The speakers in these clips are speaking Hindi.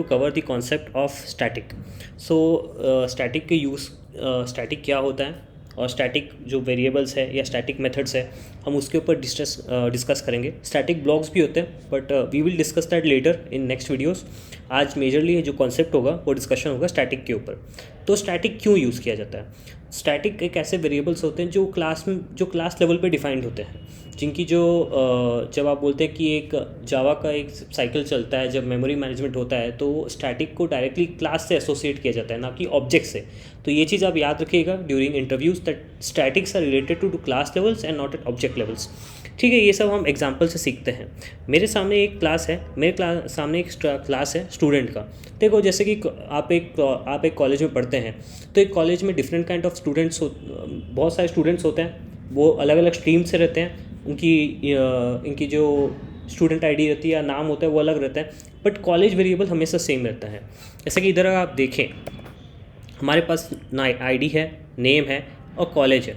to cover the concept of static. So static के यूज़ static क्या होता है और static जो variables है या static methods है हम उसके ऊपर डिस्कस करेंगे. static blocks भी होते हैं but we will discuss that later in next videos. आज मेजरली जो कॉन्सेप्ट होगा वो डिस्कशन होगा स्टैटिक के ऊपर. तो स्टैटिक क्यों यूज़ किया जाता है? स्टैटिक एक ऐसे वेरिएबल्स होते हैं जो क्लास लेवल पे डिफाइंड होते हैं, जिनकी जो जब आप बोलते हैं कि एक जावा का एक साइकिल चलता है, जब मेमोरी मैनेजमेंट होता है तो स्टैटिक को डायरेक्टली क्लास से एसोसिएट किया जाता है, ना कि ऑब्जेक्ट से. तो ये चीज़ आप याद रखिएगा during interviews that statics are related to class levels and not at object levels. ठीक है, ये सब हम एग्जाम्पल से सीखते हैं. मेरे सामने एक क्लास है, सामने एक क्लास है स्टूडेंट का. देखो जैसे कि आप एक कॉलेज में पढ़ते हैं, तो एक कॉलेज में डिफरेंट काइंड ऑफ स्टूडेंट्स बहुत सारे स्टूडेंट्स होते हैं. वो अलग अलग स्ट्रीम से रहते हैं. इनकी जो स्टूडेंट आईडी रहती है या नाम होता है वो अलग रहता है, बट कॉलेज वेरिएबल हमेशा सेम रहता है. जैसे कि इधर आप देखें, हमारे पास ना आईडी है, नेम है और कॉलेज है.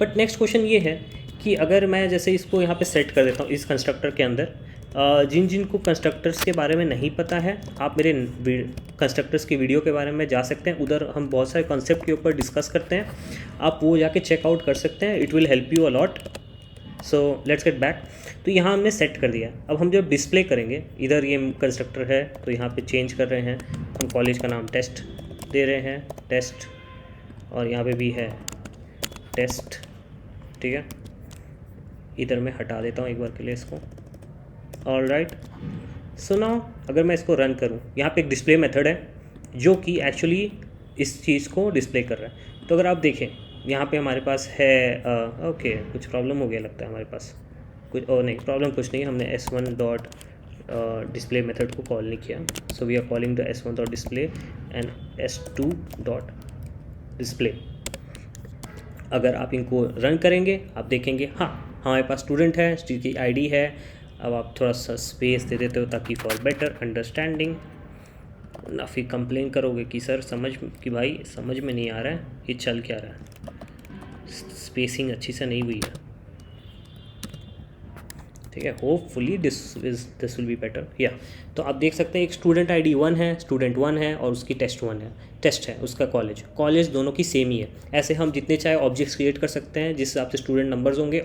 बट नेक्स्ट क्वेश्चन ये है कि अगर मैं जैसे इसको यहाँ पे सेट कर देता हूँ इस कंस्ट्रक्टर के अंदर, जिन को कंस्ट्रक्टर्स के बारे में नहीं पता है, आप मेरे कंस्ट्रक्टर्स की वीडियो के बारे में जा सकते हैं. उधर हम बहुत सारे कॉन्सेप्ट के ऊपर डिस्कस करते हैं, आप वो जाके चेकआउट कर सकते हैं. It will help you a lot. So let's get back. तो यहाँ हमने सेट कर दिया. अब हम जब डिस्प्ले करेंगे, इधर ये कंस्ट्रक्टर है तो यहाँ पे चेंज कर रहे हैं. हम कॉलेज का नाम टेस्ट दे रहे हैं, टेस्ट, और यहाँ पे भी है टेस्ट. ठीक है, इधर मैं हटा देता हूँ एक बार के लिए इसको. All right. सो नाउ अगर मैं इसको रन करूँ, यहाँ पे एक डिस्प्ले मेथड है जो कि एक्चुअली इस चीज़ को डिस्प्ले कर रहा है. तो अगर आप देखें यहाँ पे हमारे पास है ओके कुछ प्रॉब्लम हो गया लगता है हमारे पास. कुछ नहीं, प्रॉब्लम कुछ नहीं, हमने s1 डॉट डिस्प्ले मेथड को कॉल नहीं किया. So we are calling the s1 dot display and s2 dot display. अगर आप इनको रन करेंगे आप देखेंगे हाँ हमारे पास स्टूडेंट है, जिसकी आईडी है. अब आप थोड़ा सा स्पेस दे देते हो ताकि फॉर बेटर अंडरस्टैंडिंग, ना फिर कंप्लेन करोगे कि सर भाई समझ में नहीं आ रहा है ये चल क्या रहा है, स्पेसिंग अच्छी से नहीं हुई है. ठीक है, hopefully this will be better. या तो आप देख सकते हैं एक स्टूडेंट आईडी 1 है, स्टूडेंट 1 है, और उसकी टेस्ट है उसका कॉलेज दोनों की सेम ही है. ऐसे हम जितने चाहे ऑब्जेक्ट्स क्रिएट कर सकते हैं जिस हिसाब से स्टूडेंट नंबर्स होंगे,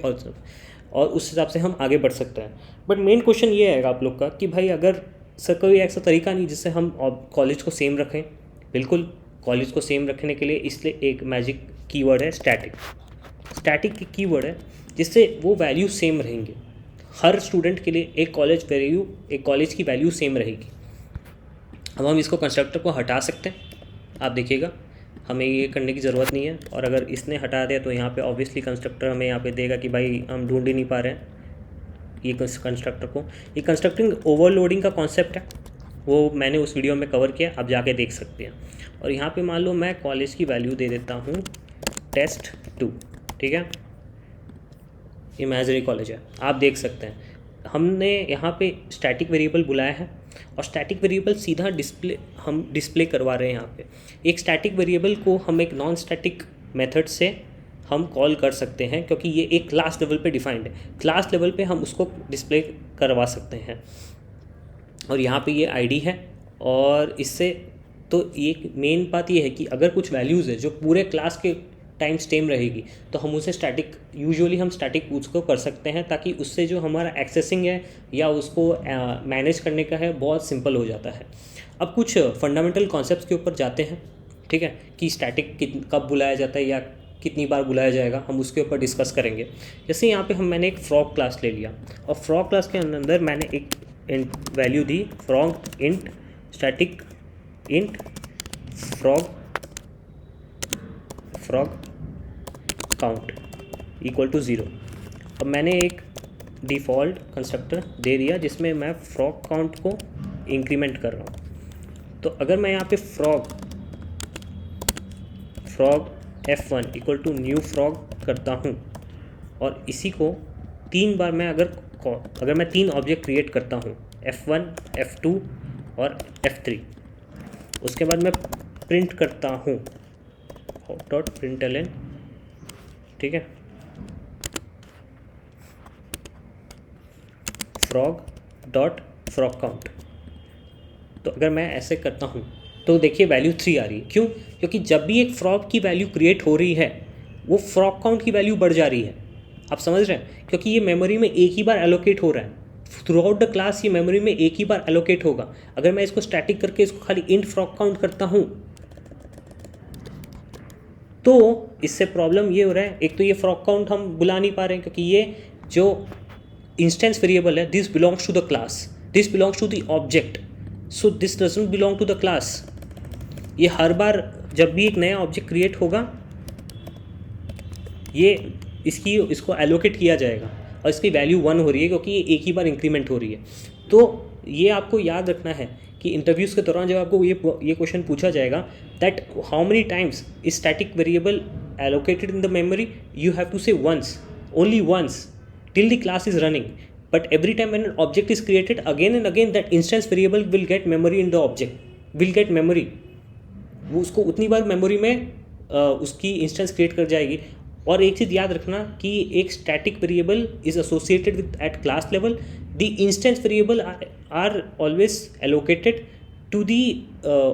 और उस हिसाब से हम आगे बढ़ सकते हैं. बट मेन क्वेश्चन ये आएगा आप लोग का कि भाई अगर सर कोई ऐसा तरीका नहीं जिससे हम कॉलेज को सेम रखें. बिल्कुल, कॉलेज को सेम रखने के लिए इसलिए एक मैजिक कीवर्ड है स्टैटिक. स्टैटिक की कीवर्ड है जिससे वो वैल्यू सेम रहेंगे. हर स्टूडेंट के लिए एक कॉलेज की वैल्यू सेम रहेगी. अब हम इसको कंस्ट्रक्टर को हटा सकते हैं. आप देखिएगा हमें ये करने की ज़रूरत नहीं है. और अगर इसने हटा दिया तो यहाँ पे ऑब्वियसली कंस्ट्रक्टर हमें यहाँ पे देगा कि भाई हम ढूंढ ही नहीं पा रहे हैं ये कंस्ट्रक्टर को. ये कंस्ट्रक्टिंग ओवरलोडिंग का कॉन्सेप्ट है, वो मैंने उस वीडियो में कवर किया, आप जाके देख सकते हैं. और यहाँ पे मान लो मैं कॉलेज की वैल्यू दे देता हूँ टेस्ट 2. ठीक है, इमेजिनरी कॉलेज है, आप देख सकते हैं हमने यहाँ पे स्टैटिक वेरिएबल बुलाया है, और स्टैटिक वेरिएबल सीधा डिस्प्ले करवा रहे हैं. यहाँ पे एक स्टैटिक वेरिएबल को हम एक नॉन स्टैटिक मेथड से हम कॉल कर सकते हैं, क्योंकि ये एक क्लास लेवल पे डिफाइंड है. क्लास लेवल पे हम उसको डिस्प्ले करवा सकते हैं. और यहाँ पे ये आईडी है, और इससे तो एक मेन बात ये है कि अगर कुछ वैल्यूज़ है जो पूरे क्लास के टाइम सेम रहेगी तो हम उसे यूजुअली हम स्टैटिक उसको कर सकते हैं, ताकि उससे जो हमारा एक्सेसिंग है या उसको मैनेज करने का है बहुत सिंपल हो जाता है. अब कुछ फंडामेंटल कॉन्सेप्ट्स के ऊपर जाते हैं. ठीक है, कि स्टैटिक कब बुलाया जाता है या कितनी बार बुलाया जाएगा, हम उसके ऊपर डिस्कस करेंगे. जैसे यहाँ पे मैंने एक फ्रॉग क्लास ले लिया, और फ्रॉग क्लास के अंदर मैंने एक वैल्यू दी frog int static int frog count equal to 0. अब मैंने एक डिफ़ॉल्ट कंस्ट्रक्टर दे दिया जिसमें मैं फ्रॉग काउंट को इंक्रीमेंट कर रहा हूँ. तो अगर मैं यहाँ पे frog f1 equal to new frog करता हूँ, और इसी को 3 बार मैं अगर मैं 3 ऑब्जेक्ट क्रिएट करता हूँ f1 f2 और f3, उसके बाद मैं प्रिंट करता हूँ डॉट println. ठीक है, फ्रॉग डॉट फ्रॉग काउंट. तो अगर मैं ऐसे करता हूँ तो देखिए वैल्यू 3 आ रही है। क्यों? क्योंकि जब भी एक फ्रॉक की वैल्यू क्रिएट हो रही है वो फ्रॉक काउंट की वैल्यू बढ़ जा रही है। आप समझ रहे हैं? क्योंकि ये मेमोरी में एक ही बार एलोकेट हो रहा है, थ्रू आउट द क्लास ये मेमोरी में एक ही बार एलोकेट होगा। अगर मैं इसको स्टैटिक करके इसको खाली इंट फ्रॉक काउंट करता हूँ तो इससे प्रॉब्लम ये हो रहा है, एक तो ये फ्रॉक काउंट हम बुला नहीं पा रहे हैं क्योंकि ये जो इंस्टेंस वेरिएबल है this belongs to the class, this belongs to the object, so this doesn't belong to the class. ये हर बार जब भी एक नया ऑब्जेक्ट क्रिएट होगा ये इसको एलोकेट किया जाएगा और इसकी वैल्यू 1 हो रही है क्योंकि ये एक ही बार इंक्रीमेंट हो रही है। तो ये आपको याद रखना है कि इंटरव्यूज़ के दौरान जब आपको ये क्वेश्चन पूछा जाएगा that how many times is static variable allocated in the memory, you have to say once, only once till the class is running, but every time when an object is created again and again that instance variable will get memory in the object, will get memory, वो उसको उतनी बार मेमोरी में उसकी इंस्टेंस क्रिएट कर जाएगी। और एक चीज़ याद रखना कि एक static variable is associated with at class level, the instance variable are always allocated to the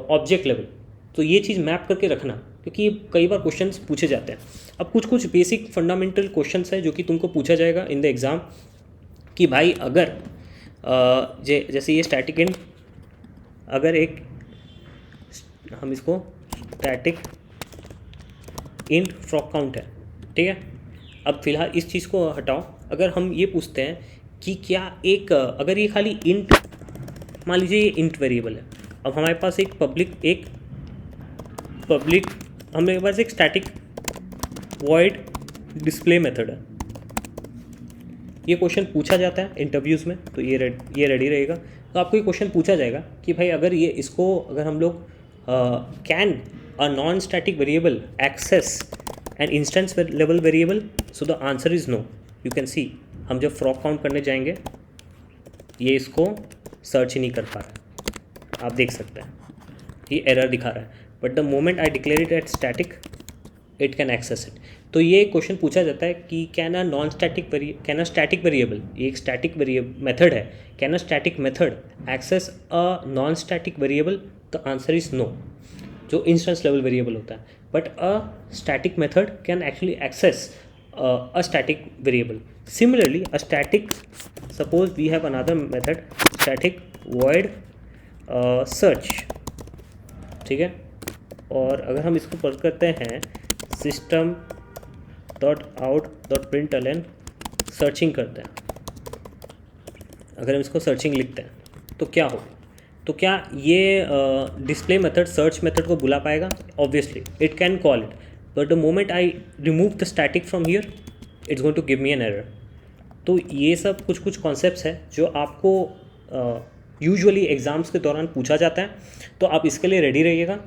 object level. तो ये चीज़ मैप करके रखना क्योंकि कई बार क्वेश्चंस पूछे जाते हैं। अब कुछ बेसिक फंडामेंटल क्वेश्चंस है जो कि तुमको पूछा जाएगा इन द एग्ज़ाम कि भाई अगर जैसे ये स्टैटिक इंट, अगर एक हम इसको स्टैटिक इंट फ्रॉक काउंट है, ठीक है। अब फिलहाल इस चीज़ को हटाओ, अगर हम ये पूछते हैं कि क्या एक अगर ये खाली इंट, मान लीजिए ये इंट वेरिएबल है, अब हमारे पास एक पब्लिक हमारे पास एक स्टैटिक वॉइड डिस्प्ले मेथड है। ये क्वेश्चन पूछा जाता है इंटरव्यूज़ में, तो ये रेडी रहेगा। तो आपको ये क्वेश्चन पूछा जाएगा कि भाई अगर ये इसको अगर हम लोग can a non static variable access an instance level variable, so the answer is no. You can see हम जब फ्रॉक काउंट करने जाएंगे ये इसको सर्च ही नहीं कर पा रहा, आप देख सकते हैं ये एरर दिखा रहा है, but the moment I declare it at static it can access it. तो ये क्वेश्चन पूछा जाता है कि कैन अ स्टैटिक वेरिएबल, ये एक स्टैटिक मेथड है, can a static method access a non static variable, the answer is no, जो इंस्टेंस लेवल वेरिएबल होता है। But a static method can actually access a static variable. Similarly a static, suppose we have another method static void search, ठीक है। और अगर हम इसको पढ़ करते हैं system.out.println सर्चिंग करते हैं, अगर हम इसको सर्चिंग लिखते हैं तो क्या हो, तो क्या ये डिस्प्ले मेथड सर्च मेथड को बुला पाएगा? Obviously it can call it, but the moment I remove the static from here it's going to give me an error. तो ये सब कुछ कॉन्सेप्ट्स हैं जो आपको यूजुअली एग्ज़ाम्स के दौरान पूछा जाता है, तो आप इसके लिए रेडी रहिएगा।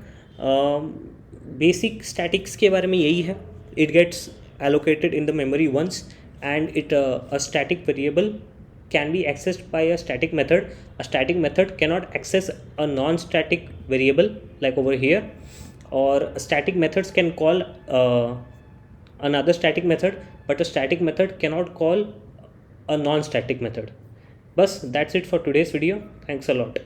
बेसिक स्टैटिक्स के बारे में यही है, it gets allocated in the memory once and it a static variable can be accessed by a static method. A static method cannot access a non-static variable like over here, or static methods can call another static method, but a static method cannot call a non-static method. Bas, that's it for today's video. Thanks a lot.